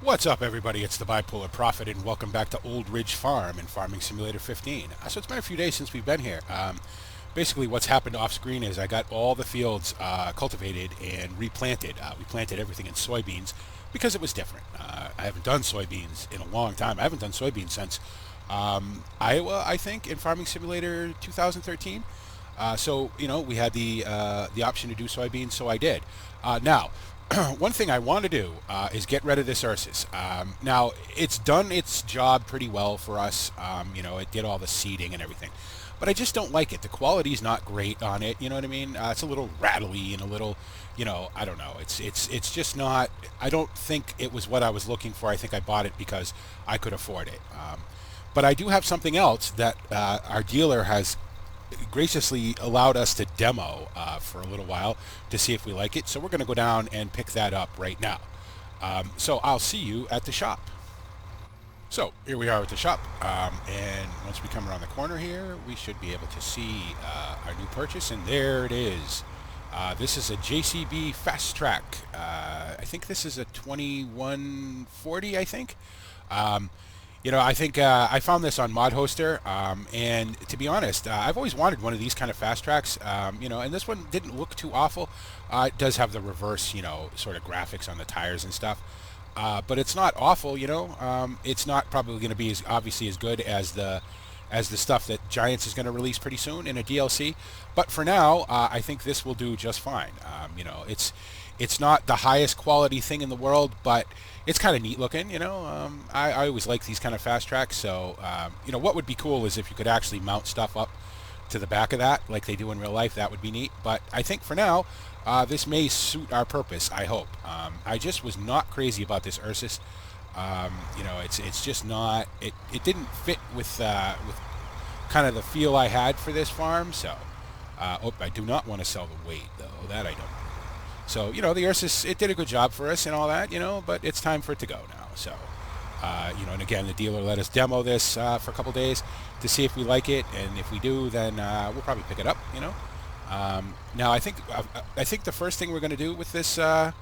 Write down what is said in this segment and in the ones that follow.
What's up, everybody? It's the Bipolar Prophet, and welcome back to Old Ridge Farm in Farming Simulator 15. So it's been a few days since we've been here. Basically, what's happened off screen is I got all the fields cultivated and replanted. We planted everything in soybeans because it was different. I haven't done soybeans in a long time. I haven't done soybeans since Iowa, I think, in Farming Simulator 2013. So we had the option to do soybeans, so I did. Now. One thing I want to do is get rid of this Ursus. Now, it's done its job pretty well for us. It did all the seeding and everything. But I just don't like it. The quality's not great on it, you know what I mean? It's a little rattly and a little, I don't know. It's just not, I don't think it was what I was looking for. I think I bought it because I could afford it. But I do have something else that our dealer has graciously allowed us to demo for a little while to see if we like it. So we're going to go down and pick that up right now. So I'll see you at the shop. So here we are at the shop, and once we come around the corner here, we should be able to see our new purchase, and there it is. This is a JCB Fast Track. I think this is a 2140, I think. I think I found this on Mod Hoster, and to be honest, I've always wanted one of these kind of fast tracks, and this one didn't look too awful. It does have the reverse, sort of graphics on the tires and stuff, but it's not awful, it's not probably going to be obviously as good as the stuff that Giants is going to release pretty soon in a DLC, but for now, I think this will do just fine. It's not the highest quality thing in the world, but it's kind of neat looking, I always like these kind of fast tracks, so, what would be cool is if you could actually mount stuff up to the back of that, like they do in real life. That would be neat, but I think for now, this may suit our purpose, I hope. I just was not crazy about this Ursus. It's just not, it didn't fit with kind of the feel I had for this farm, so, I do not want to sell the weight, though, that I don't. So, the Ursus, it did a good job for us and all that, but it's time for it to go now. So, and again, the dealer let us demo this for a couple days to see if we like it, and if we do, then we'll probably pick it up, Now, I think the first thing we're going to do with this, go ahead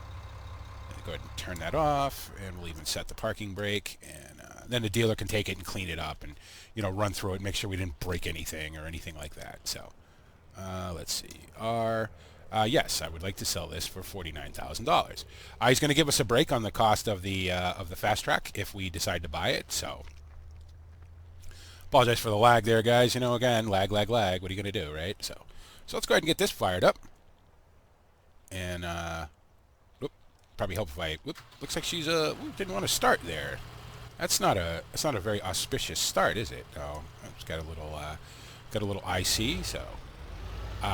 and turn that off, and we'll even set the parking brake, and then the dealer can take it and clean it up and, run through it, make sure we didn't break anything or anything like that. So, let's see, yes, I would like to sell this for $49,000. He's going to give us a break on the cost of the fast track if we decide to buy it. So, apologize for the lag there, guys. Again, lag. What are you going to do, right? So let's go ahead and get this fired up. And probably help if I. Looks like she's didn't want to start there. That's not a very auspicious start, is it? Oh, it's got a little IC. So.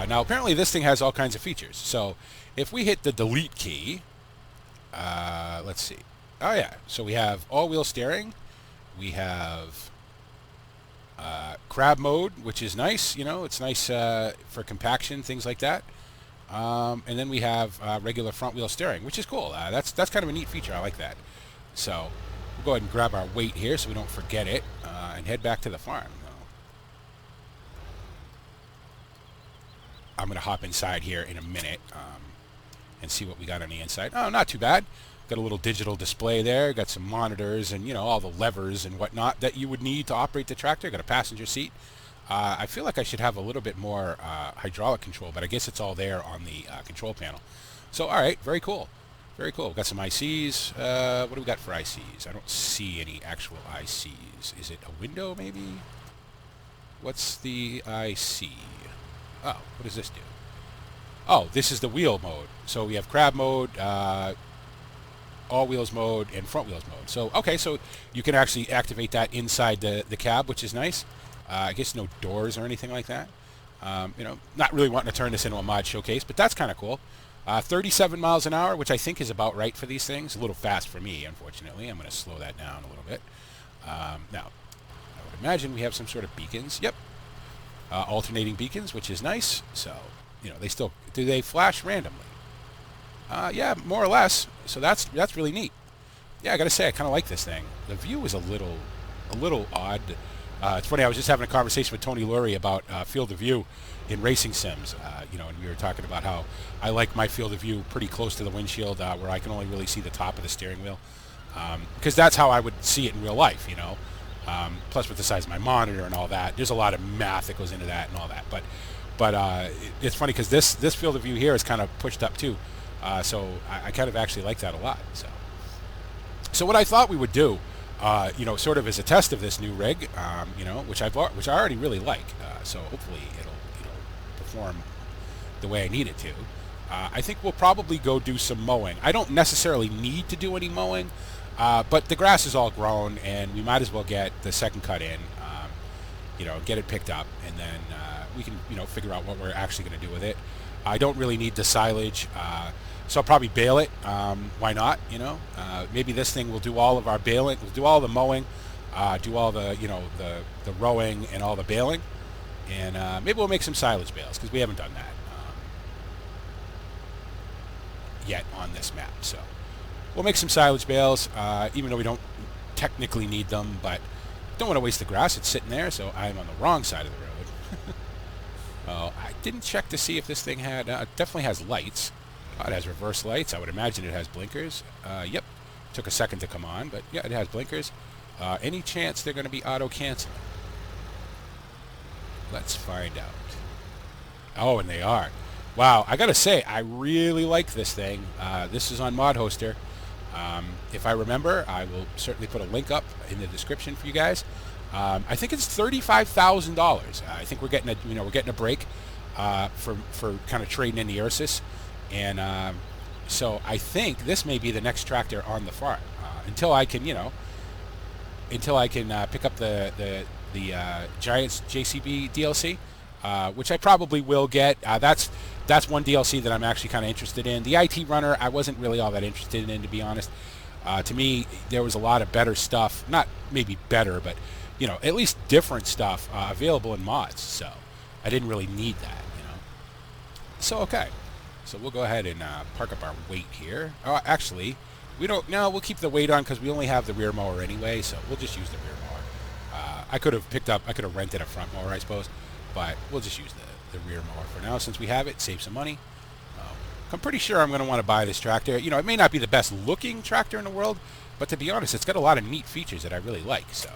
Now, apparently this thing has all kinds of features. So, if we hit the delete key, let's see. Oh, yeah. So, we have all-wheel steering. We have crab mode, which is nice. It's nice for compaction, things like that. And then we have regular front-wheel steering, which is cool. That's kind of a neat feature. I like that. So, we'll go ahead and grab our weight here so we don't forget it and head back to the farm. I'm going to hop inside here in a minute and see what we got on the inside. Oh, not too bad. Got a little digital display there. Got some monitors and, all the levers and whatnot that you would need to operate the tractor. Got a passenger seat. I feel like I should have a little bit more hydraulic control, but I guess it's all there on the control panel. So, all right, very cool. Very cool. Got some ICs. What do we got for ICs? I don't see any actual ICs. Is it a window, maybe? What's the IC? Oh, what does this do? Oh, this is the wheel mode. So we have crab mode, all wheels mode, and front wheels mode. So, okay, so you can actually activate that inside the cab, which is nice. I guess no doors or anything like that. Not really wanting to turn this into a mod showcase, but that's kind of cool. 37 miles an hour, which I think is about right for these things. A little fast for me, unfortunately. I'm going to slow that down a little bit. Now, I would imagine we have some sort of beacons. Yep. Alternating beacons, which is nice. So, do they flash randomly? Yeah, more or less. So that's really neat. Yeah, I gotta say, I kind of like this thing. The view is a little odd. It's funny, I was just having a conversation with Tony Lurie about field of view in racing sims, and we were talking about how I like my field of view pretty close to the windshield, where I can only really see the top of the steering wheel. because that's how I would see it in real life, you know. Plus with the size of my monitor and all that, there's a lot of math that goes into that and all that. But it's funny because this field of view here is kind of pushed up too, so I kind of actually like that a lot. So what I thought we would do, you know, sort of as a test of this new rig, you know, which I already really like. So hopefully it'll perform the way I need it to. I think we'll probably go do some mowing. I don't necessarily need to do any mowing, but the grass is all grown, and we might as well get the second cut in, you know, get it picked up, and then we can, you know, figure out what we're actually going to do with it. I don't really need the silage, so I'll probably bale it. Why not? You know, maybe this thing will do all of our baling, we'll do all the mowing, do all the, you know, the rowing and all the baling, and maybe we'll make some silage bales because we haven't done that yet on this map. So we'll make some silage bales, even though we don't technically need them, but don't want to waste the grass. It's sitting there, so I'm on the wrong side of the road. Oh, I didn't check to see if this thing had, it definitely has lights. It has reverse lights. I would imagine it has blinkers. Yep, took a second to come on, but yeah, it has blinkers. Any chance they're going to be auto-canceling? Let's find out. Oh, and they are. Wow, I gotta say, I really like this thing. This is on Mod Hoster. If I remember, I will certainly put a link up in the description for you guys. I think it's $35,000. I think we're getting a break for kind of trading in the Ursus, and so I think this may be the next tractor on the farm until I can, you know, pick up the Giants JCB DLC, which I probably will get. That's one DLC that I'm actually kind of interested in. The IT runner, I wasn't really all that interested in, to be honest. To me, there was a lot of better stuff, not maybe better, but, you know, at least different stuff available in mods. So I didn't really need that, you know. So, okay. So we'll go ahead and park up our weight here. Actually, we don't, no, we'll keep the weight on because we only have the rear mower anyway, so we'll just use the rear mower. I could have rented a front mower, I suppose, but we'll just use the rear mower for now since we have it. Save some money. I'm pretty sure I'm going to want to buy this tractor. You know, it may not be the best looking tractor in the world, but to be honest, it's got a lot of neat features that I really like. So,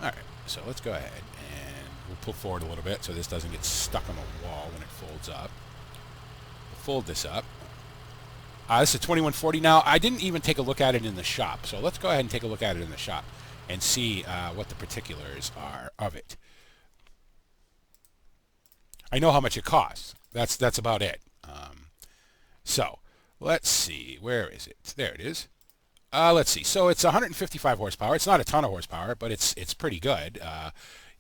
all right, so let's go ahead and we'll pull forward a little bit so this doesn't get stuck on the wall when it folds up. We'll fold this up. This is 2140 now. I didn't even take a look at it in the shop, so let's go ahead and take a look at it in the shop and see what the particulars are of it. I know how much it costs. That's about it. So let's see. Where is it? There it is. Let's see. So it's 155 horsepower. It's not a ton of horsepower, but it's pretty good.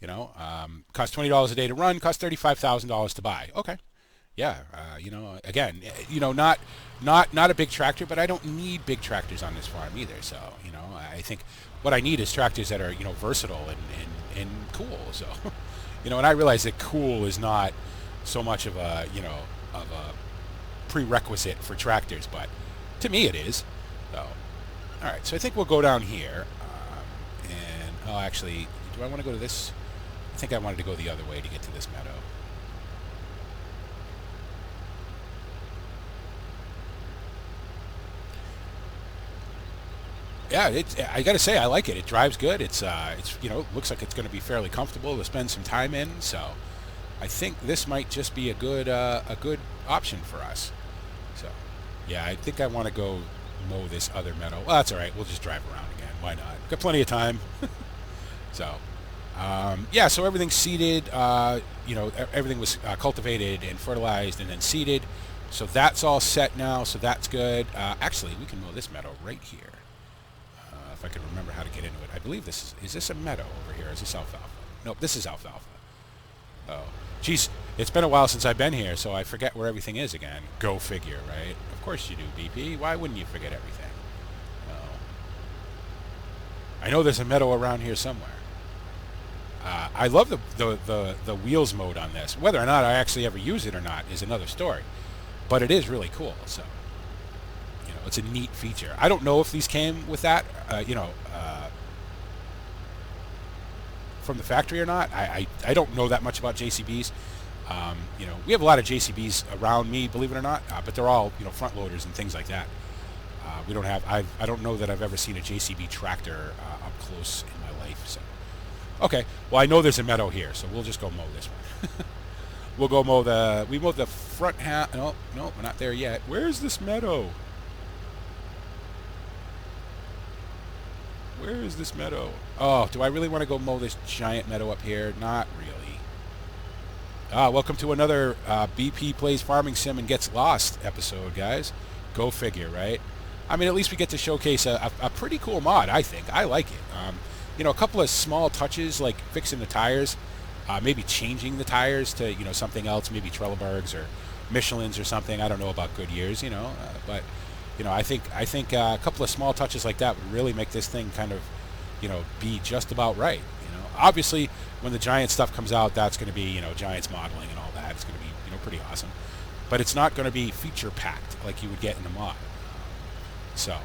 You know, costs $20 a day to run. Costs $35,000 to buy. Okay. Yeah. You know, again, you know, not a big tractor, but I don't need big tractors on this farm either. So, you know, I think what I need is tractors that are, you know, versatile and cool. So, you know, and I realize that cool is not so much of a, you know, of a prerequisite for tractors, but to me it is. So, all right, so I think we'll go down here, and oh, actually, do I want to go to this? I think I wanted to go the other way to get to this meadow. Yeah, I got to say, I like it. It drives good. It's you know, looks like it's going to be fairly comfortable to spend some time in. So, I think this might just be a good option for us. So, yeah, I think I want to go mow this other meadow. Well, that's all right. We'll just drive around again. Why not? Got plenty of time. So, yeah. So everything's seeded. You know, everything was cultivated and fertilized and then seeded. So that's all set now. So that's good. Actually, we can mow this meadow right here. If I can remember how to get into it. I believe this is this a meadow over here? Is this alfalfa? Nope, this is alfalfa. Oh, geez, it's been a while since I've been here, so I forget where everything is again. Go figure, right? Of course you do, BP. Why wouldn't you forget everything? Oh. I know there's a meadow around here somewhere. I love the wheels mode on this. Whether or not I actually ever use it or not is another story, but it is really cool. So. It's a neat feature. I don't know if these came with that, you know, from the factory or not. I don't know that much about JCBs. You know, we have a lot of JCBs around me, believe it or not, but they're all, you know, front loaders and things like that. We don't have. I don't know that I've ever seen a JCB tractor up close in my life. So, okay. Well, I know there's a meadow here, so we'll just go mow this one. We'll go mow the. We mowed the front half. No, no, we're not there yet. Where's this meadow? Where is this meadow? Oh, do I really want to go mow this giant meadow up here? Not really. Welcome to another BP Plays Farming Sim and Gets Lost episode, guys. Go figure, right? I mean, at least we get to showcase a pretty cool mod, I think. I like it. You know, a couple of small touches, like fixing the tires, maybe changing the tires to, you know, something else, maybe Trelleborgs or Michelin's or something. I don't know about Goodyears, you know, but... You know, I think a couple of small touches like that would really make this thing kind of, you know, be just about right. You know, obviously when the Giant stuff comes out, that's going to be, you know, Giants modeling and all that. It's going to be, you know, pretty awesome. But it's not going to be feature packed like you would get in a mod. So, all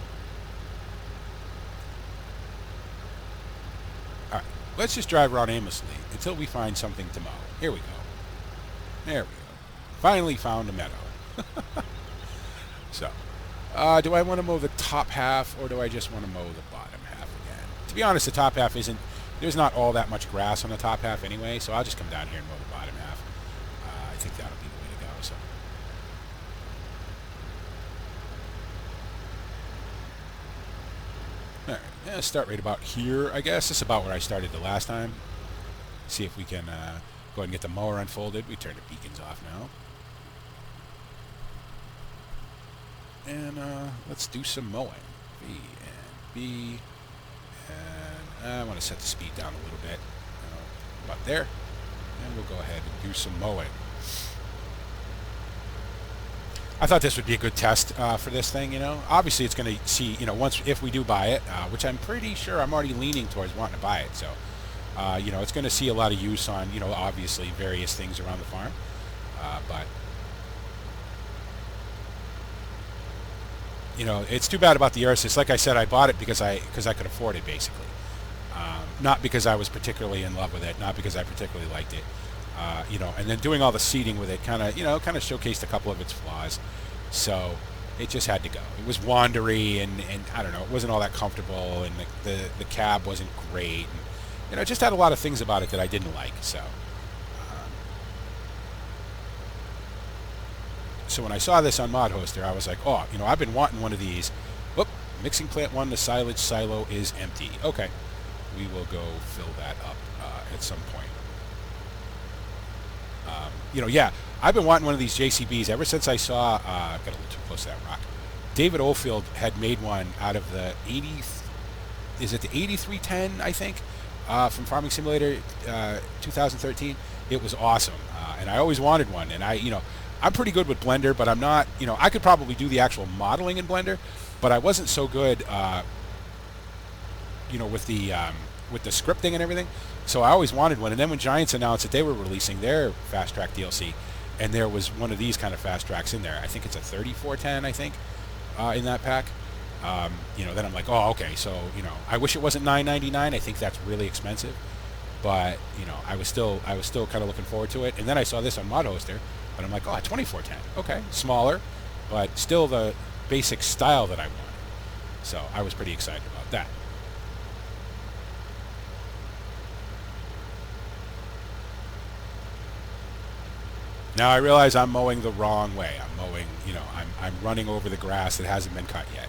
right, let's just drive around aimlessly until we find something to mow. Here we go. There we go. Finally found a meadow. So. Do I want to mow the top half, or do I just want to mow the bottom half again? To be honest, the top half isn't... There's not all that much grass on the top half anyway, so I'll just come down here and mow the bottom half. I think that'll be the way to go, so... Alright, yeah, start right about here, I guess. This is about where I started the last time. See if we can go ahead and get the mower unfolded. We turn the beacons off now. And let's do some mowing. B and B. And I want to set the speed down a little bit. About there. And we'll go ahead and do some mowing. I thought this would be a good test for this thing, you know. Obviously, it's going to see, you know, if we do buy it, which I'm pretty sure I'm already leaning towards wanting to buy it. So, you know, it's going to see a lot of use on, you know, obviously various things around the farm. But... You know, it's too bad about the Ursus. Like I said, I bought it because I could afford it, basically. Not because I was particularly in love with it, not because I particularly liked it. You know, and then doing all the seating with it kind of showcased a couple of its flaws. So it just had to go. It was wandery, and I don't know, it wasn't all that comfortable, and the cab wasn't great. And, you know, it just had a lot of things about it that I didn't like. So when I saw this on Mod Hoster, I was like, oh, you know, I've been wanting one of these. Whoop, mixing plant 1, the silage silo is empty. Okay, we will go fill that up at some point. You know, yeah, I've been wanting one of these JCBs ever since I saw, got a little too close to that rock. David Oldfield had made one out of the 8310, I think, from Farming Simulator 2013. It was awesome, and I always wanted one, and I'm pretty good with Blender, but I'm not, you know, I could probably do the actual modeling in Blender, but I wasn't so good, you know, with the scripting and everything. So I always wanted one. And then when Giants announced that they were releasing their Fast Track DLC, and there was one of these kind of Fast Tracks in there, I think it's a 3410, I think, in that pack. You know, then I'm like, oh, okay. So, you know, I wish it wasn't $9.99. I think that's really expensive, but you know, I was still kind of looking forward to it. And then I saw this on Mod Hoster. But I'm like, oh, 2410. Okay, smaller, but still the basic style that I wanted. So I was pretty excited about that. Now I realize I'm mowing the wrong way. I'm mowing, you know, I'm running over the grass that hasn't been cut yet.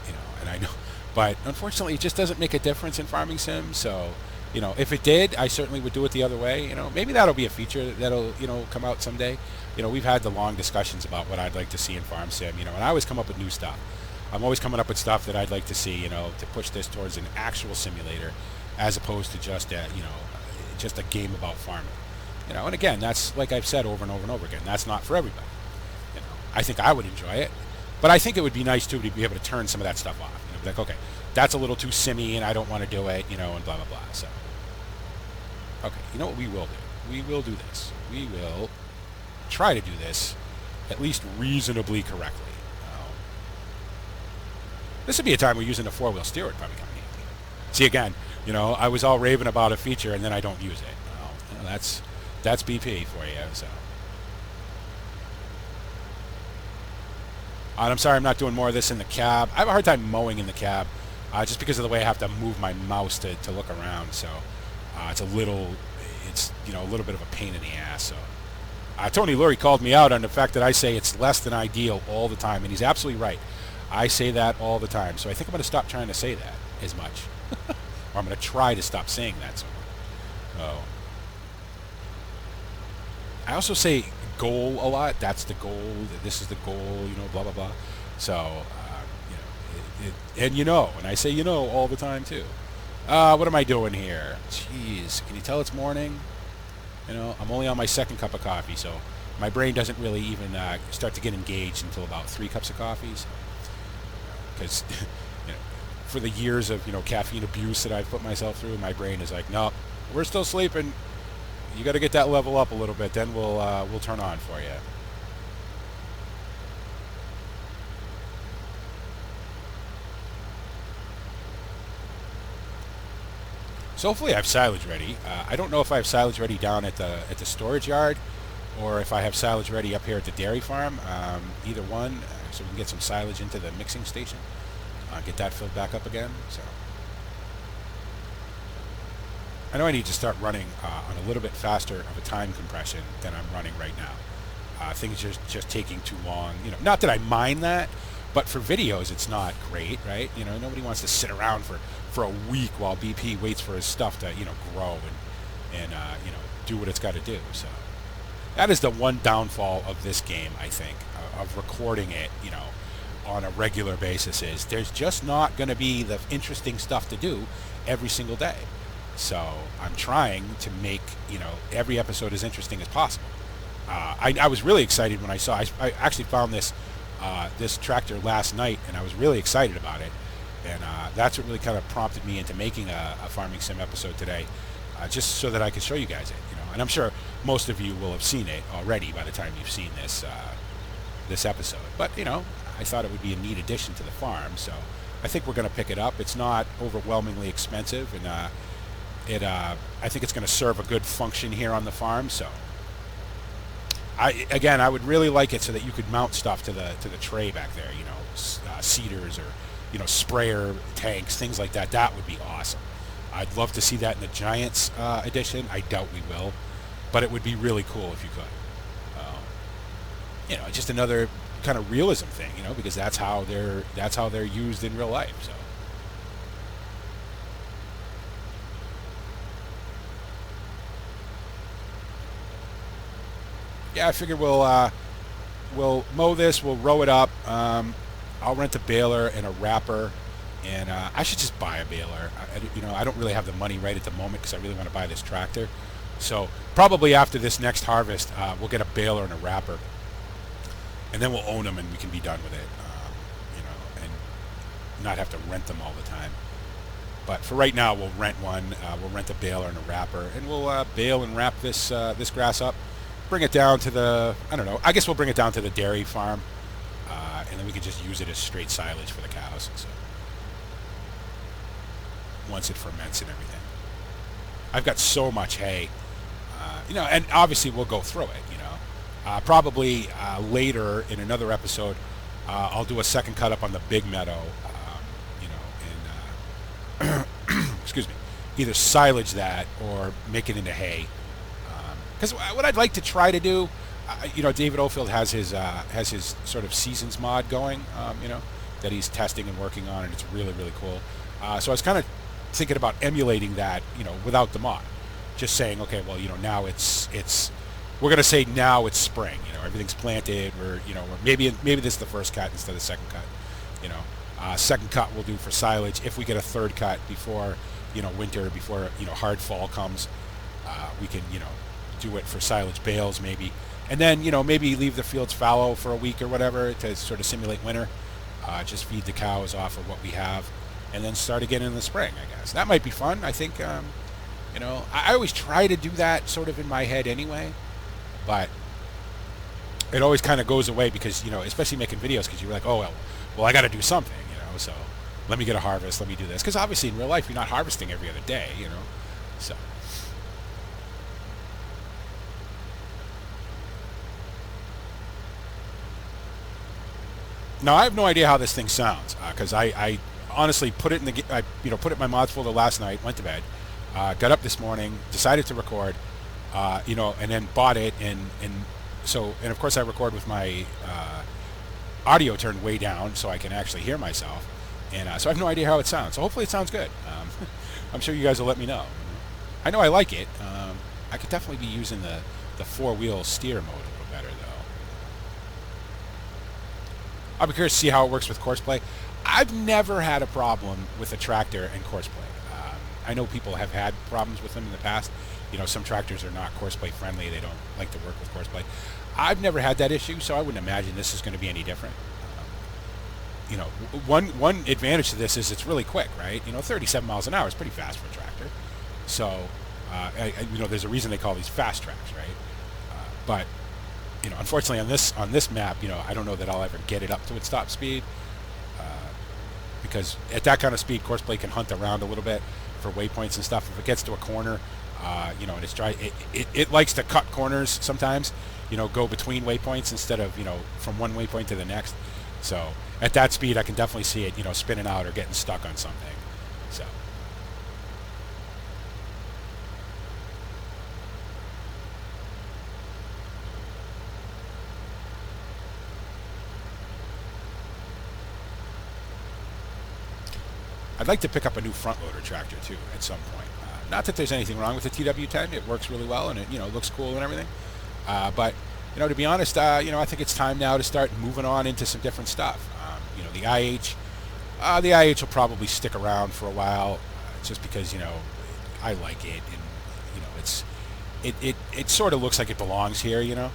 You know, and I know, but unfortunately, it just doesn't make a difference in Farming Sim. So, you know, if it did, I certainly would do it the other way. You know, maybe that'll be a feature that'll, you know, come out someday. You know, we've had the long discussions about what I'd like to see in Farm Sim, you know, and I always come up with new stuff. I'm always coming up with stuff that I'd like to see, you know, to push this towards an actual simulator as opposed to just a, you know, just a game about farming. You know, and again, that's, like I've said over and over and over again, that's not for everybody. You know, I think I would enjoy it, but I think it would be nice, too, to be able to turn some of that stuff off. You know, like, okay, that's a little too simmy, and I don't want to do it, you know, and blah, blah, blah, so... Okay, you know what we will do? We will do this. We will try to do this at least reasonably correctly. This would be a time where using a four-wheel steer would probably come in handy. See, again, you know, I was all raving about a feature and then I don't use it. Well, you know, that's BP for you, so. And I'm sorry I'm not doing more of this in the cab. I have a hard time mowing in the cab, just because of the way I have to move my mouse to look around. So it's a little bit of a pain in the ass. So Tony Lurie called me out on the fact that I say it's less than ideal all the time, and he's absolutely right. I say that all the time. So I think I'm going to stop trying to say that as much, or I'm going to try to stop saying that so much. Oh. I also say goal a lot. That's the goal. This is the goal. Blah blah blah. So, and I say all the time too. What am I doing here? Jeez, can you tell it's morning? I'm only on my second cup of coffee, so my brain doesn't really even start to get engaged until about 3 cups of coffee. Because, for the years of caffeine abuse that I've put myself through, my brain is like, no, we're still sleeping. You got to get that level up a little bit, then we'll turn on for you. So hopefully I have silage ready. I don't know if I have silage ready down at the storage yard, or if I have silage ready up here at the dairy farm. Either one, so we can get some silage into the mixing station. Get that filled back up again. So I know I need to start running on a little bit faster of a time compression than I'm running right now. Things are just taking too long. Not that I mind that, but for videos it's not great, right? Nobody wants to sit around for a week while BP waits for his stuff to grow and do what it's got to do. So that is the one downfall of this game, I think, of recording it on a regular basis, is there's just not going to be the interesting stuff to do every single day. So I'm trying to make every episode as interesting as possible. I was really excited when I actually found this tractor last night, and I was really excited about it, and that's what really kind of prompted me into making a farming sim episode today, just so that I could show you guys it. And I'm sure most of you will have seen it already by the time you've seen this episode. But I thought it would be a neat addition to the farm, so I think we're going to pick it up. It's not overwhelmingly expensive, and I think it's going to serve a good function here on the farm. So I would really like it so that you could mount stuff to the tray back there, seeders or sprayer tanks, things like that. That would be awesome. I'd love to see that in the Giants edition. I doubt we will, but it would be really cool if you could. Just another kind of realism thing, because that's how they're used in real life. So yeah, I figure we'll mow this, we'll row it up. I'll rent a baler and a wrapper, and I should just buy a baler. I don't really have the money right at the moment because I really want to buy this tractor. So probably after this next harvest, we'll get a baler and a wrapper, and then we'll own them and we can be done with it, and not have to rent them all the time. But for right now, we'll rent one. We'll rent a baler and a wrapper, and we'll bale and wrap this grass up. Bring it down to I guess we'll bring it down to the dairy farm, and then we can just use it as straight silage for the cows. So once it ferments and everything, I've got so much hay, and obviously we'll go through it. Probably later in another episode, I'll do a second cut up on the big meadow, and excuse me, either silage that or make it into hay. Because what I'd like to try to do, David Oldfield has his sort of seasons mod going, that he's testing and working on, and it's really, really cool. So I was kind of thinking about emulating that, without the mod. Just saying, okay, well, now we're going to say now it's spring, everything's planted, or maybe this is the first cut instead of the second cut, second cut we'll do for silage. If we get a third cut before, winter, before, hard fall comes, we can, do it for silage bales maybe, and then maybe leave the fields fallow for a week or whatever to sort of simulate winter, just feed the cows off of what we have, and then start again in the spring. I guess that might be fun. I think I always try to do that sort of in my head anyway, but it always kind of goes away because especially making videos, because you're like, oh well I got to do something, so let me get a harvest, let me do this, because obviously in real life you're not harvesting every other day, so. Now I have no idea how this thing sounds because I honestly put it in the put it in my mods folder last night, went to bed, got up this morning, decided to record, and then bought it and of course I record with my audio turned way down so I can actually hear myself, and so I have no idea how it sounds. So hopefully it sounds good. I'm sure you guys will let me know. I know I like it. I could definitely be using the four-wheel steer mode a little better though. I'll be curious to see how it works with Courseplay. I've never had a problem with a tractor and Courseplay. I know people have had problems with them in the past. Some tractors are not Courseplay friendly. They don't like to work with Courseplay. I've never had that issue, so I wouldn't imagine this is going to be any different. One advantage to this is it's really quick, right? 37 miles an hour is pretty fast for a tractor. So, there's a reason they call these fast tracks, right? But unfortunately on this map, I don't know that I'll ever get it up to its top speed, because at that kind of speed, Courseplay can hunt around a little bit for waypoints and stuff. If it gets to a corner, and it's it likes to cut corners sometimes, go between waypoints instead of from one waypoint to the next. So at that speed, I can definitely see it spinning out or getting stuck on something. So. I'd like to pick up a new front loader tractor too at some point. Not that there's anything wrong with the TW10; it works really well and it looks cool and everything. But to be honest, I think it's time now to start moving on into some different stuff. The IH will probably stick around for a while, just because I like it and it sort of looks like it belongs here,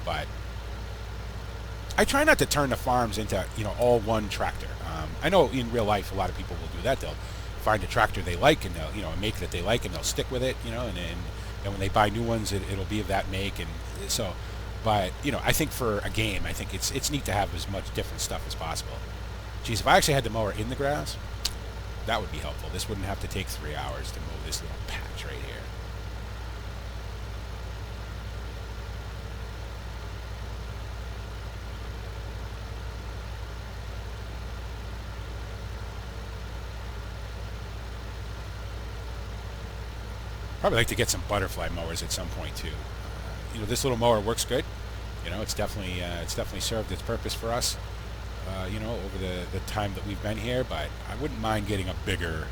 but I try not to turn the farms into all one tractor. I know in real life a lot of people will do that. They'll find a tractor they like and they'll a make that they like and they'll stick with it, and then when they buy new ones, it'll be of that make. And so, but I think for a game, I think it's neat to have as much different stuff as possible. Geez, if I actually had the mower in the grass, that would be helpful. This wouldn't have to take 3 hours to mow this little patch right here. Probably like to get some butterfly mowers at some point too. This little mower works good. It's definitely served its purpose for us. Over the time that we've been here, but I wouldn't mind getting a bigger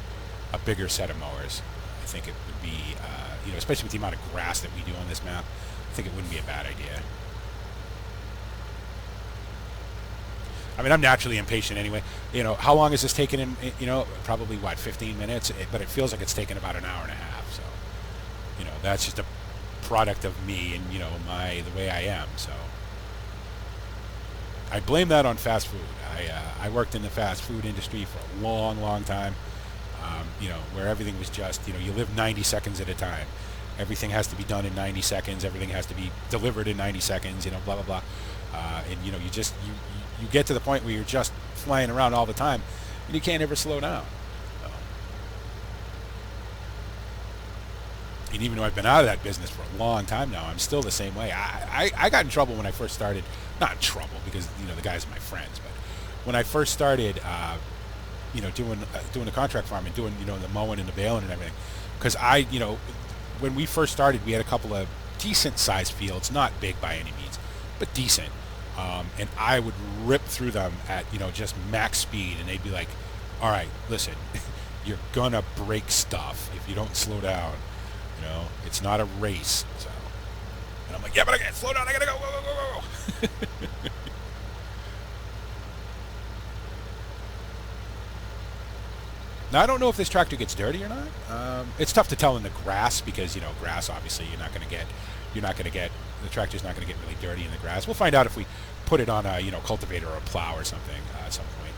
set of mowers. I think it would be, especially with the amount of grass that we do on this map, I think it wouldn't be a bad idea. I mean, I'm naturally impatient anyway. How long is this taking in, probably, 15 minutes? But it feels like it's taken about an hour and a half. So, that's just a product of me and, the way I am. So, I blame that on fast food. I worked in the fast food industry for a long, long time, where everything was just, you live 90 seconds at a time. Everything has to be done in 90 seconds. Everything has to be delivered in 90 seconds, blah, blah, blah. And, you get to the point where you're just flying around all the time and you can't ever slow down. So. And even though I've been out of that business for a long time now, I'm still the same way. I got in trouble when I first started. Not in trouble because, the guys are my friends, but when I first started, doing the contract farm and doing, the mowing and the baling and everything, because when we first started, we had a couple of decent sized fields, not big by any means, but decent. And I would rip through them at, just max speed, and they'd be like, all right, listen, you're gonna break stuff if you don't slow down. It's not a race. So, and I'm like, yeah, but I can't slow down. I gotta go. Whoa, whoa, whoa, whoa. Now, I don't know if this tractor gets dirty or not. It's tough to tell in the grass because, grass, obviously, you're not going to get, the tractor's not going to get really dirty in the grass. We'll find out if we put it on a, cultivator or a plow or something at some point.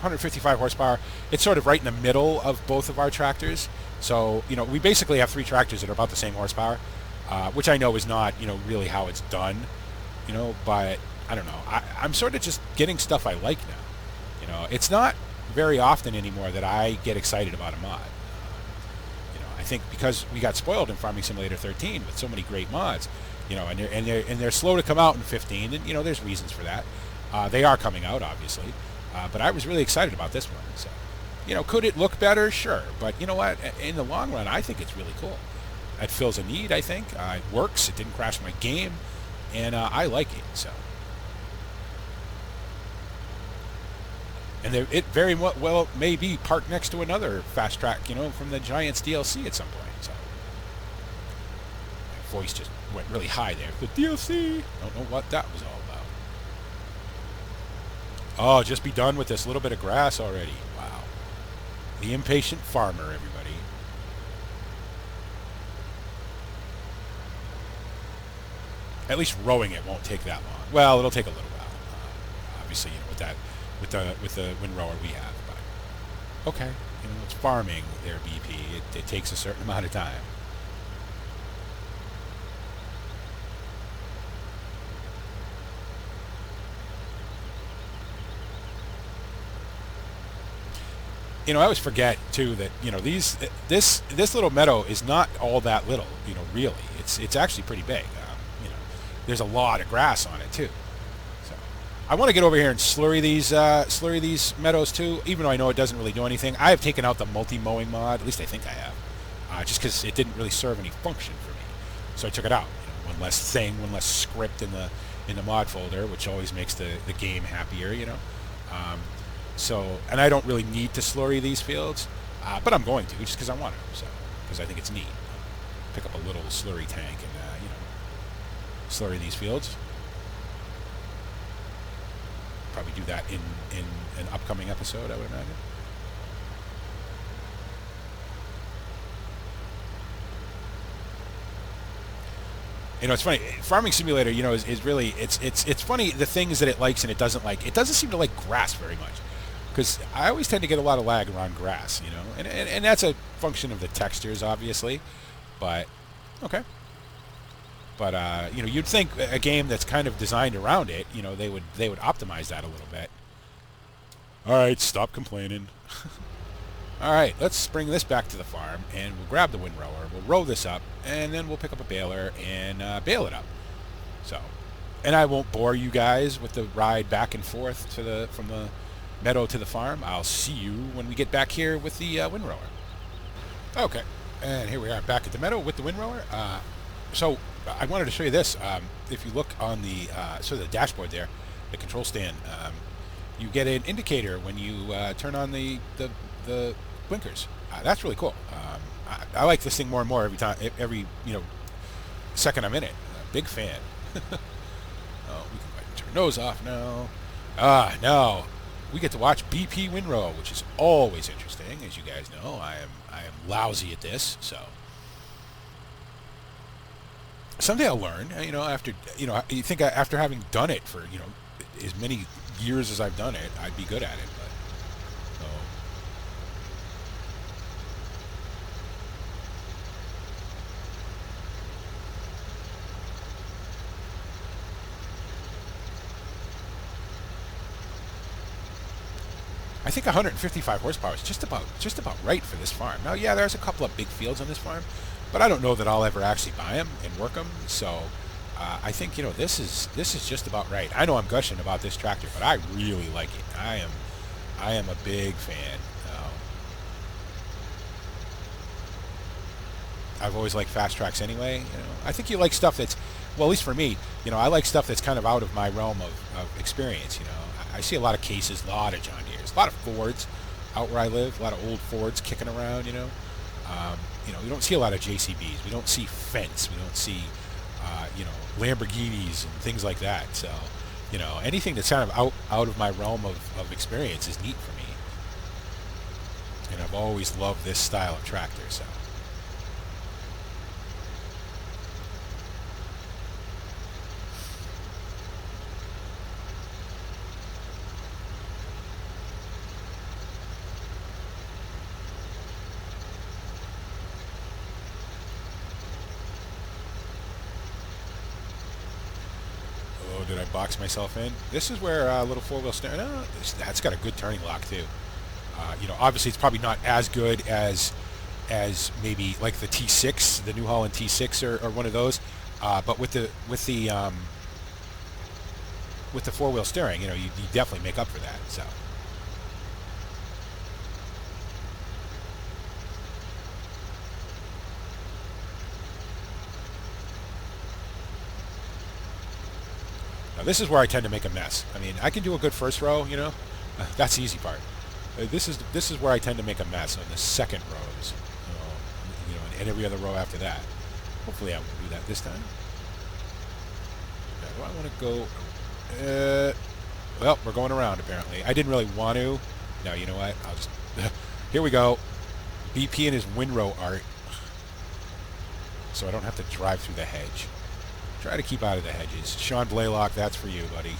155 horsepower. It's sort of right in the middle of both of our tractors. So, we basically have 3 tractors that are about the same horsepower, which I know is not, really how it's done, but I don't know. I'm sort of just getting stuff I like now. It's not very often anymore that I get excited about a mod. I think because we got spoiled in Farming Simulator 13 with so many great mods, you know, and they're slow to come out in 15, and you know, there's reasons for that. They are coming out, obviously, but I was really excited about this one. So, you know, could it look better? Sure, but you know what? In the long run, I think it's really cool. It fills a need, I think. It works. It didn't crash my game, and I like it. So, and it very well may be parked next to another fast track, you know, from the Giants DLC at some point. So, my voice just went really high there. The DLC. Don't know what that was all about. Oh, just be done with this little bit of grass already. Wow. The impatient farmer, everybody. At least rowing it won't take that long. Well, it'll take a little while. Obviously, you know, with the windrower we have. But okay, you know, it's farming there, BP. It takes a certain amount of time. You know, I always forget too that, you know, this little meadow is not all that little. You know, really, it's actually pretty big. You know, there's a lot of grass on it too. So I want to get over here and slurry these meadows too. Even though I know it doesn't really do anything, I have taken out the multi-mowing mod. At least I think I have, just because it didn't really serve any function for me. So I took it out. You know, one less thing, one less script in the mod folder, which always makes the game happier. You know. So, and I don't really need to slurry these fields, but I'm going to just because I want to. So, because I think it's neat. Pick up a little slurry tank and you know, slurry these fields. Probably do that in an upcoming episode, I would imagine. You know, it's funny. Farming Simulator, you know, is really it's funny the things that it likes and it doesn't like. It doesn't seem to like grass very much. Because I always tend to get a lot of lag around grass, you know, and that's a function of the textures, obviously, but okay. But you know, you'd think a game that's kind of designed around it, you know, they would optimize that a little bit. All right, stop complaining. All right, let's bring this back to the farm, and we'll grab the windrower, we'll row this up, and then we'll pick up a baler and bale it up. So, and I won't bore you guys with the ride back and forth from the meadow to the farm. I'll see you when we get back here with the windrower. Okay, and here we are back at the meadow with the windrower. So I wanted to show you this. If you look on the sort of the dashboard there, the control stand, you get an indicator when you turn on the blinkers. That's really cool. I like this thing more and more every you know second I'm in it. Big fan. Oh, we can turn those off now. No. We get to watch BP windrow, which is always interesting, as you guys know. I am lousy at this, so someday I'll learn. You know, after you think after having done it for as many years as I've done it, I'd be good at it. But so. I think 155 horsepower is just about right for this farm. Now, yeah, there's a couple of big fields on this farm, but I don't know that I'll ever actually buy them and work them. So I think this is just about right. I know I'm gushing about this tractor, but I really like it. I am a big fan. I've always liked fast tracks anyway. You know, I think you like stuff that's, well, at least for me, I like stuff that's kind of out of my realm of experience. I see a lot of cases, a lot of John Deere's, a lot of Fords out where I live, a lot of old Fords kicking around. We don't see a lot of JCBs. We don't see Fence. We don't see Lamborghinis and things like that. So anything that's kind of out of my realm of experience is neat for me. And I've always loved this style of tractor. So. Did I box myself in? This is where a little four-wheel steering. That's got a good turning lock too. Obviously it's probably not as good as as maybe like the T6, the New Holland T6, or one of those. But with the four-wheel steering, you definitely make up for that. So. Now this is where I tend to make a mess. I mean, I can do a good first row, that's the easy part. This is where I tend to make a mess on the second rows, and every other row after that. Hopefully I won't do that this time. Now, do I want to go? Well, we're going around apparently. I didn't really want to. No, you know what? I'll just. Here we go. BP and his windrow art. So I don't have to drive through the hedge. Try to keep out of the hedges. Sean Blaylock, that's for you, buddy.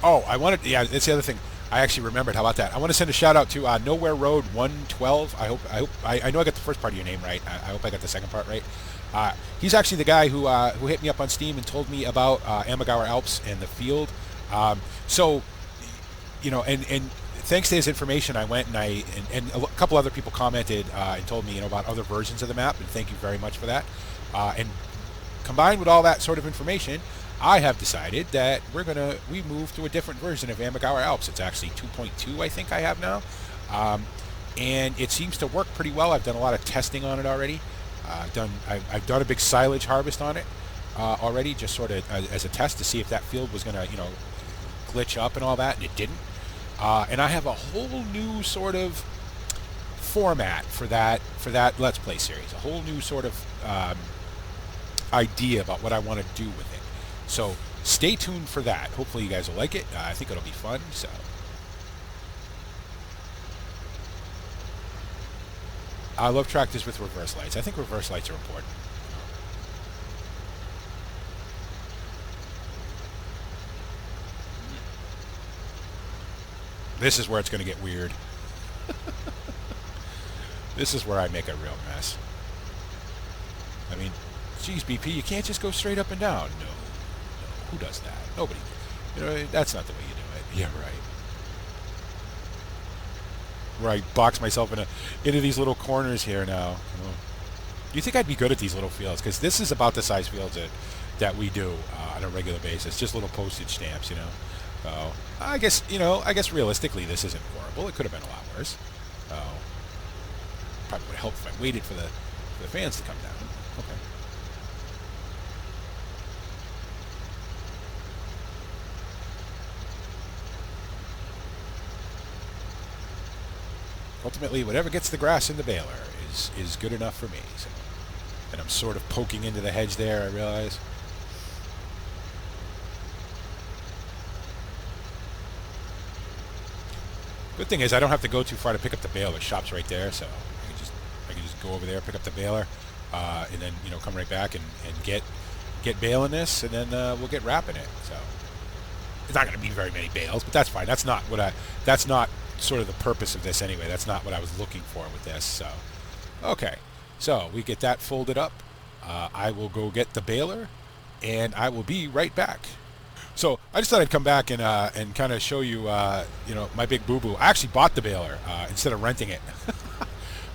Oh, yeah, that's the other thing. I actually remembered. How about that? I want to send a shout out to Nowhere Road 112. I know I got the first part of your name right. I hope I got the second part right. He's actually the guy who hit me up on Steam and told me about Amagawa Alps and the field. So, and thanks to his information, I went and a couple other people commented and told me about other versions of the map, and thank you very much for that. And combined with all that sort of information, I have decided that we move to a different version of Amagawa Alps. It's actually 2.2, I think I have now, and it seems to work pretty well. I've done a lot of testing on it already. I've done a big silage harvest on it already, just sort of as a test to see if that field was going to glitch up and all that, and it didn't. And I have a whole new sort of format for that Let's Play series. A whole new sort of idea about what I want to do with it. So stay tuned for that. Hopefully you guys will like it. I think it'll be fun. So I love tractors with reverse lights. I think reverse lights are important. This is where it's going to get weird. This is where I make a real mess. I mean, geez, BP, you can't just go straight up and down. No. Who does that? Nobody. That's not the way you do it. Yeah, right. Where I box myself into these little corners here now. Do you think I'd be good at these little fields? Because this is about the size fields that we do on a regular basis. Just little postage stamps, So I guess realistically this isn't horrible. It could have been a lot worse. Probably would help if I waited for the fans to come down. Okay. Ultimately, whatever gets the grass in the baler is good enough for me. So, and I'm sort of poking into the hedge there, I realize. Good thing is I don't have to go too far to pick up the baler. The shop's right there, so I can just go over there, pick up the baler, and then come right back and get baling this, and then we'll get wrapping it. So it's not going to be very many bales, but that's fine. That's not sort of the purpose of this anyway. That's not what I was looking for with this. So, okay. So we get that folded up. I will go get the baler, and I will be right back. So I just thought I'd come back and kind of show you, my big boo-boo. I actually bought the baler instead of renting it.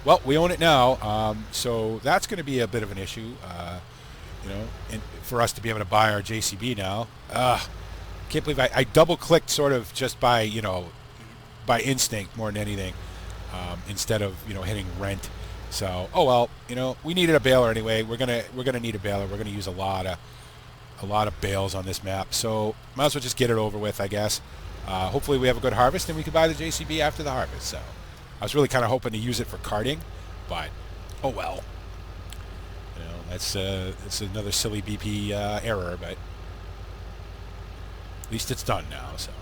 Well, we own it now, so that's going to be a bit of an issue, and for us to be able to buy our JCB now. Can't believe I double-clicked sort of just by instinct more than anything, instead of hitting rent. So oh well, we needed a baler anyway. We're gonna need a baler. We're gonna use a lot of bales on this map. So might as well just get it over with, I guess. Hopefully we have a good harvest and we can buy the JCB after the harvest. So I was really kind of hoping to use it for karting, but oh well. That's another silly BP error, but at least it's done now. So.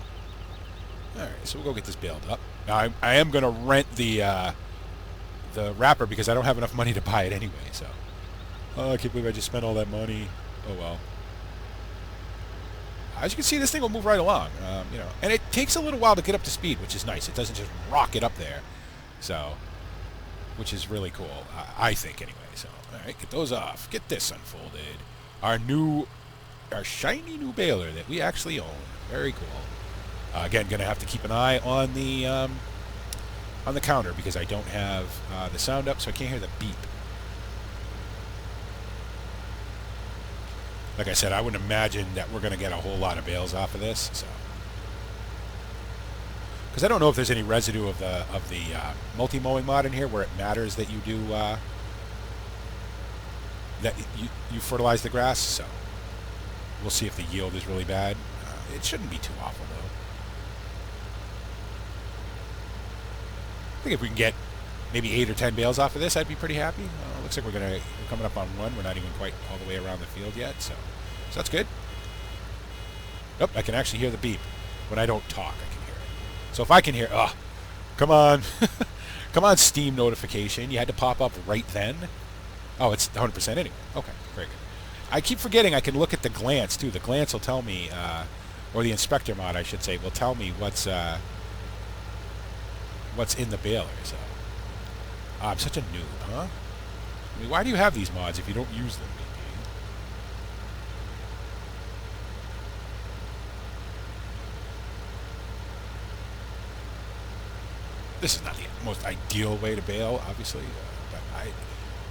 Alright, so we'll go get this baled up. Now, I am going to rent the wrapper because I don't have enough money to buy it anyway, so. Oh, I can't believe I just spent all that money. Oh, well. as you can see, this thing will move right along. You know, and it takes a little while to get up to speed, which is nice. It doesn't just rocket up there, so which is really cool, I think anyway. So all right, get those off. Get this unfolded. Our shiny new baler that we actually own. Very cool. Again, gonna have to keep an eye on the counter because I don't have the sound up, so I can't hear the beep. Like I said, I wouldn't imagine that we're going to get a whole lot of bales off of this, so because I don't know if there's any residue of the multi-mowing mod in here where it matters that you do that you fertilize the grass. So we'll see if the yield is really bad. It shouldn't be too awful though. I think if we can get maybe 8 or 10 bales off of this, I'd be pretty happy. Looks like we're coming up on one. We're not even quite all the way around the field yet, so that's good. Nope, I can actually hear the beep. When I don't talk, I can hear it. So if I can hear, come on, come on, Steam notification. You had to pop up right then. Oh, it's 100% anyway. Okay, very good. I keep forgetting I can look at the glance too. The glance will tell me, or the inspector mod, I should say, will tell me what's in the baler. So. I'm such a noob, huh? I mean, why do you have these mods if you don't use them, BP? This is not the most ideal way to bale, obviously, but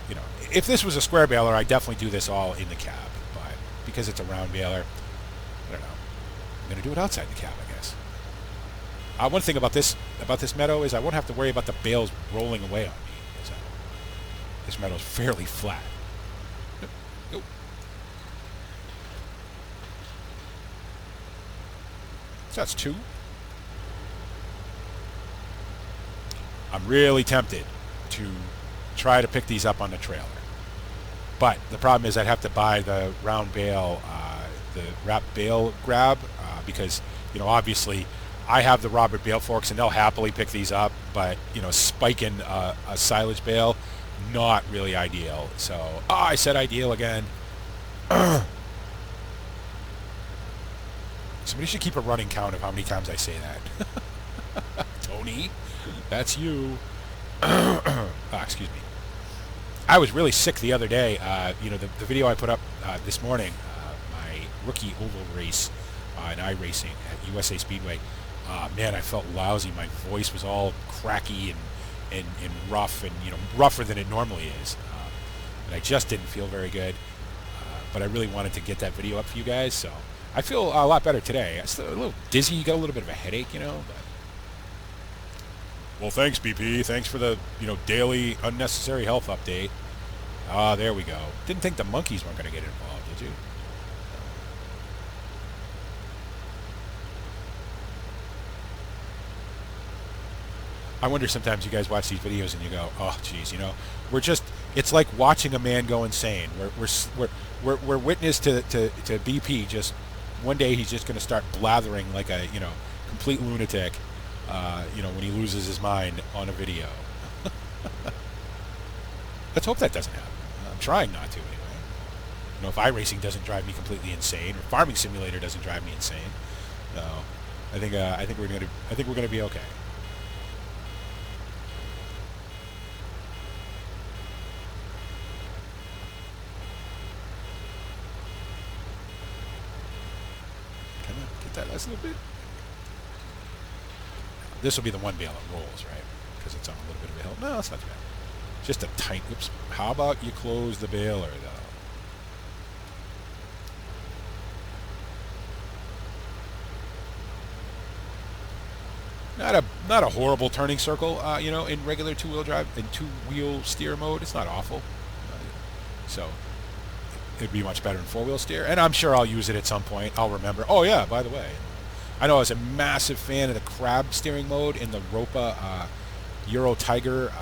you know, if this was a square baler, I'd definitely do this all in the cab, but because it's a round baler, I don't know. I'm going to do it outside the cab, I guess. One thing about this meadow is I won't have to worry about the bales rolling away on me. This meadow is fairly flat. Nope. So that's 2. I'm really tempted to try to pick these up on the trailer. But the problem is I'd have to buy the round bale, the wrap bale grab, because, you know, obviously I have the Robert bale forks and they'll happily pick these up, but, you know, spiking a silage bale, not really ideal. So, I said ideal again. Somebody should keep a running count of how many times I say that. Tony, that's you. Excuse me. I was really sick the other day. You know, the video I put up this morning, my rookie oval race in iRacing at USA Speedway. Man, I felt lousy. My voice was all cracky and rough, and, you know, rougher than it normally is. And I just didn't feel very good. But I really wanted to get that video up for you guys, so I feel a lot better today. I'm still a little dizzy, got a little bit of a headache, you know. But well, thanks, BP. Thanks for the, you know, daily unnecessary health update. There we go. Didn't think the monkeys weren't going to get involved, did you? I wonder sometimes you guys watch these videos and you go, oh, geez, you know, it's like watching a man go insane. We're witness to BP just, one day he's just going to start blathering like a, you know, complete lunatic, you know, when he loses his mind on a video. Let's hope that doesn't happen. I'm trying not to anyway. You know, if iRacing doesn't drive me completely insane, or Farming Simulator doesn't drive me insane, no, I think we're gonna be okay. Come on, get that last little bit. This will be the one bale that rolls, right? Because it's on a little bit of a hill. No, it's not too bad. Just a tight, oops. How about you close the baler, though? Not a horrible turning circle, you know, in regular two-wheel drive, in two-wheel steer mode. It's not awful. So it'd be much better in four-wheel steer. And I'm sure I'll use it at some point. I'll remember. Oh, yeah, by the way. I know I was a massive fan of the crab steering mode in the Ropa Euro Tiger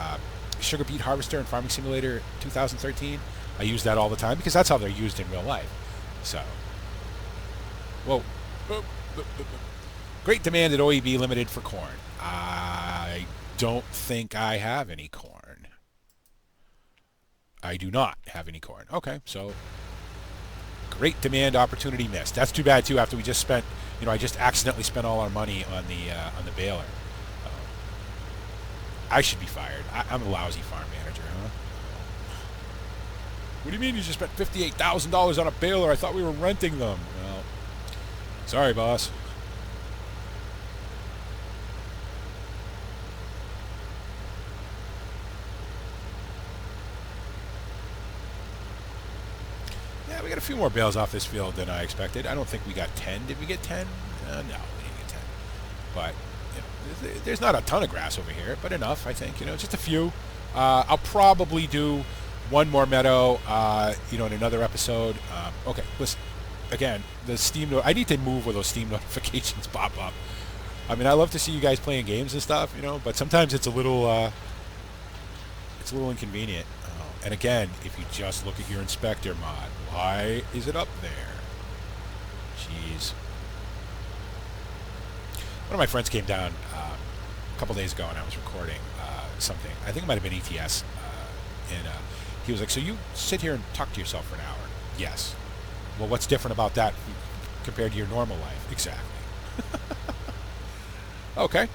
Sugar Beet Harvester and Farming Simulator 2013. I use that all the time because that's how they're used in real life. So, whoa. Great demand at OEB Limited for corn. I don't think I have any corn. I do not have any corn. Okay, so Great demand opportunity missed. That's too bad too. After we just spent, I just accidentally spent all our money on the baler. I should be fired. I'm a lousy farm manager, huh? What do you mean you just spent $58,000 on a baler? I thought we were renting them. Well, sorry, boss. Yeah, we got a few more bales off this field than I expected. I don't think we got 10. Did we get 10? No, we didn't get 10. But there's not a ton of grass over here, but enough, I think. Just a few. I'll probably do one more meadow, in another episode. Okay, listen. Again, the Steam. I need to move where those Steam notifications pop up. I mean, I love to see you guys playing games and stuff, but sometimes it's a little inconvenient. And again, if you just look at your inspector mod, why is it up there? Jeez. One of my friends came down a couple days ago, and I was recording something. I think it might have been ETS, and he was like, "So you sit here and talk to yourself for an hour?" Yes. Well, what's different about that compared to your normal life? Exactly. Okay.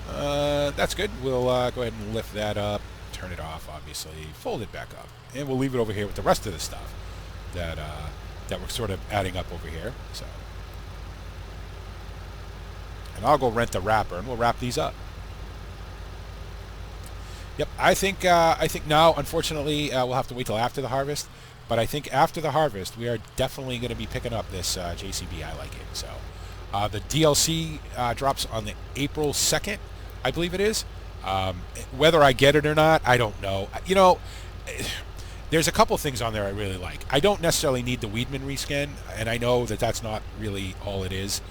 That's good. We'll go ahead and lift that up, turn it off, obviously, fold it back up, and we'll leave it over here with the rest of the stuff that we're sort of adding up over here. So, and I'll go rent the wrapper, and we'll wrap these up. Yep, I think now, unfortunately, we'll have to wait till after the harvest. But I think after the harvest, we are definitely going to be picking up this JCB. I like it. So the DLC drops on the April 2nd, I believe it is. Whether I get it or not, I don't know. There's a couple things on there I really like. I don't necessarily need the Weedman reskin, and I know that that's not really all it is.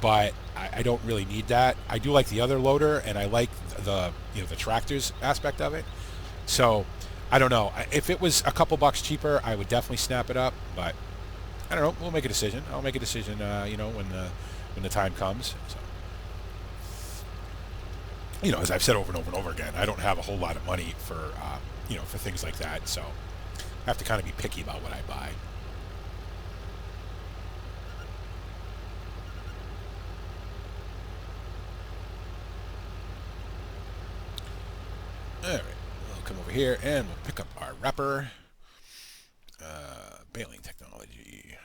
But I don't really need that. I do like the other loader, and I like the tractors aspect of it. So I don't know. If it was a couple bucks cheaper, I would definitely snap it up. But I don't know. We'll make a decision. I'll make a decision. When the time comes. So as I've said over and over and over again, I don't have a whole lot of money for for things like that. So I have to kind of be picky about what I buy. All right, we'll come over here and we'll pick up our wrapper. Baling technology.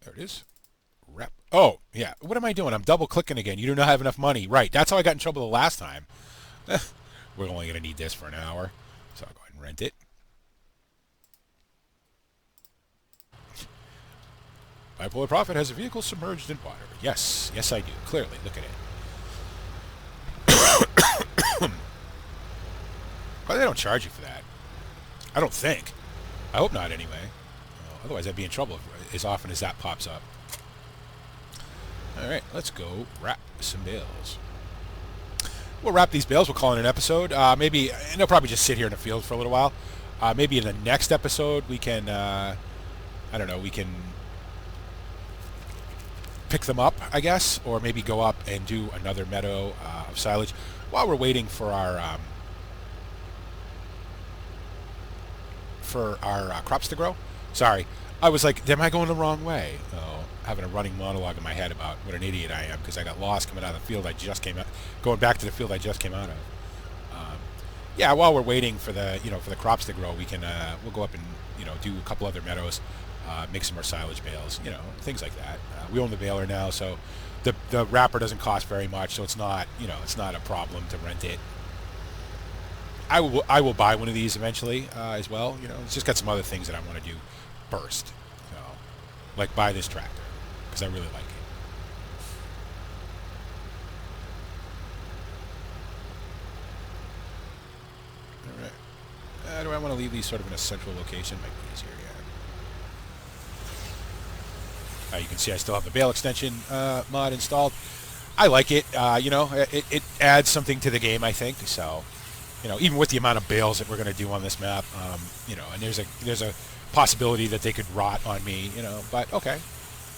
There it is. Wrap. Oh, yeah. What am I doing? I'm double clicking again. You do not have enough money. Right. That's how I got in trouble the last time. We're only going to need this for an hour. So I'll go ahead and rent it. Bipolar Profit has a vehicle submerged in water. Yes. Yes, I do. Clearly. Look at it. But they don't charge you for that. I don't think. I hope not, anyway. Otherwise, I'd be in trouble as often as that pops up. All right, let's go wrap some bales. We'll wrap these bales. We'll call it an episode. Maybe, and they'll probably just sit here in the field for a little while. Maybe in the next episode, we can, I don't know, we can pick them up, I guess, or maybe go up and do another meadow of silage while we're waiting for our crops to grow. Sorry, I was like, am I going the wrong way? Oh, having a running monologue in my head about what an idiot I am because I got lost coming out of the field I just came out, going back to the field I just came out of. Yeah, while we're waiting for the for the crops to grow, we can we'll go up and do a couple other meadows, make some more silage bales, things like that. We own the baler now, so the wrapper doesn't cost very much, so it's not it's not a problem to rent it. I will buy one of these eventually as well. It's just got some other things that I want to do first. Like buy this tractor because I really like it. All right. Do I want to leave these sort of in a central location? Might be easier, yeah. You can see I still have the bale extension mod installed. I like it. It adds something to the game, I think. So. Even with the amount of bales that we're going to do on this map, and there's a possibility that they could rot on me, but okay.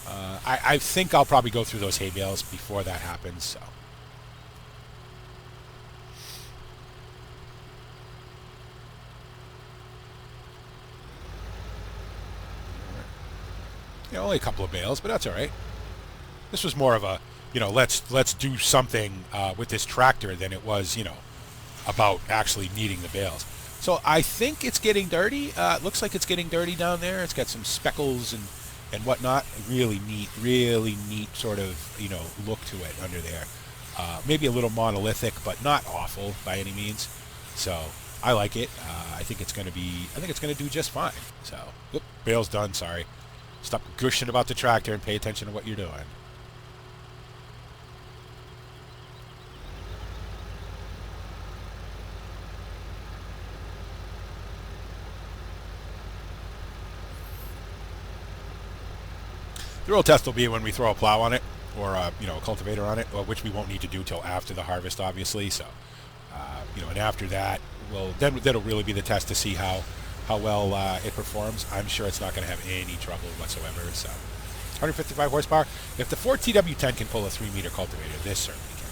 I think I'll probably go through those hay bales before that happens, so. only a couple of bales, but that's all right. This was more of a, let's do something with this tractor than it was, about actually needing the bales. So I think it's getting dirty. It looks like it's getting dirty down there. It's got some speckles and whatnot. Really neat sort of, look to it under there. Maybe a little monolithic, but not awful by any means. So I like it. I think it's going to do just fine. So, bale's done. Sorry. Stop gushing about the tractor and pay attention to what you're doing. The real test will be when we throw a plow on it, or a cultivator on it, which we won't need to do till after the harvest, obviously. So, and after that, that'll really be the test to see how well it performs. I'm sure it's not going to have any trouble whatsoever. So, 155 horsepower. If the Ford TW10 can pull a 3-meter cultivator, this certainly can.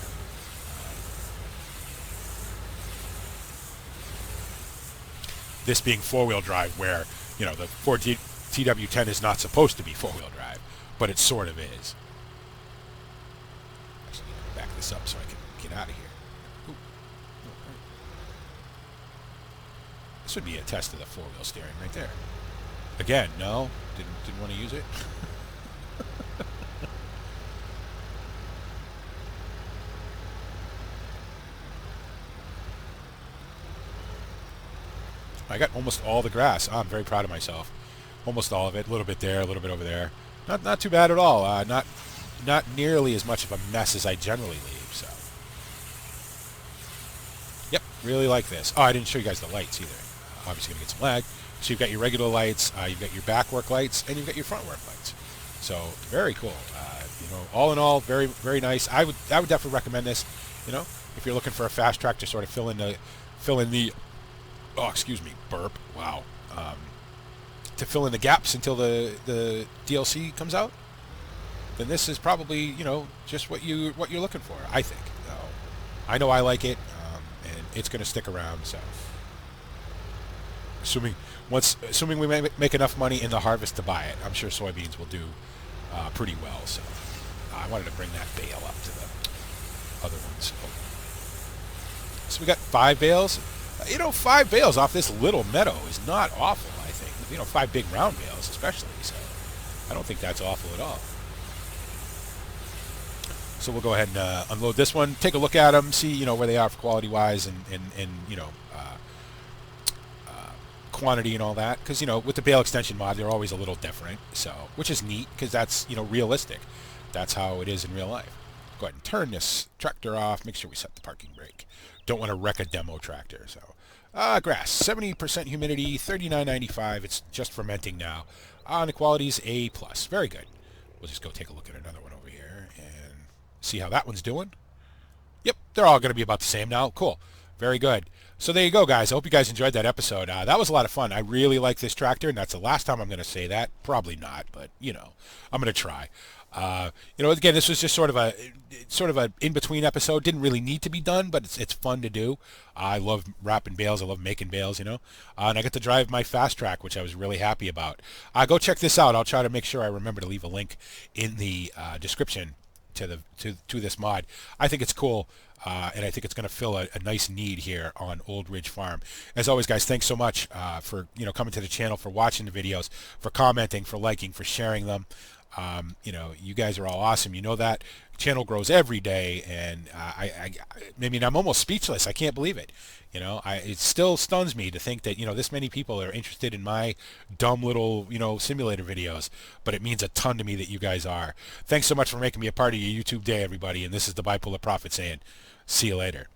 This being four-wheel drive, where the Ford TW10 is not supposed to be four-wheel drive, but it sort of is. Actually, back this up so I can get out of here. Ooh. This would be a test of the four-wheel steering right there. Again, no, didn't want to use it. I got almost all the grass. I'm very proud of myself. Almost all of it. A little bit there, a little bit over there. Not too bad at all. Not nearly as much of a mess as I generally leave. So, yep, really like this. Oh, I didn't show you guys the lights either. Obviously gonna get some lag. So you've got your regular lights, you've got your back work lights, and you've got your front work lights. So very cool. All in all, very very nice. I would definitely recommend this. If you're looking for a fast track to sort of fill in the. Oh, excuse me, burp. Wow. To fill in the gaps until the DLC comes out, then this is probably just what you're looking for. I think. I know I like it, and it's going to stick around. So, assuming we make enough money in the harvest to buy it, I'm sure soybeans will do pretty well. So, I wanted to bring that bale up to the other ones. So we got 5 bales. 5 bales off this little meadow is not awful, I think. 5 big round bales especially, so I don't think that's awful at all. So we'll go ahead and unload this one, take a look at them, see, where they are quality-wise and quantity and all that. Because, with the bale extension mod, they're always a little different, so, which is neat, because that's, realistic. That's how it is in real life. Go ahead and turn this tractor off, make sure we set the parking brake. Don't want to wreck a demo tractor. So, grass, 70% humidity, 39.95. It's just fermenting now. The quality's A+. Very good. We'll just go take a look at another one over here and see how that one's doing. Yep, they're all going to be about the same now. Cool. Very good. So there you go, guys. I hope you guys enjoyed that episode. That was a lot of fun. I really like this tractor, and that's the last time I'm going to say that. Probably not, but, I'm going to try. Again, this was just sort of a in-between episode. Didn't really need to be done, but it's fun to do. I love wrapping bales. I love making bales, and I get to drive my fast track, which I was really happy about. Go check this out. I'll try to make sure I remember to leave a link in the description to this mod. I think it's cool, and I think it's going to fill a nice need here on Old Ridge Farm. As always, guys, thanks so much for coming to the channel, for watching the videos, for commenting, for liking, for sharing them. You guys are all awesome. That channel grows every day, and I'm almost speechless. I can't believe it. It still stuns me to think that this many people are interested in my dumb little simulator videos. But it means a ton to me that you guys are. Thanks so much for making me a part of your YouTube day, everybody. And this is the Bipolar Prophet saying, see you later.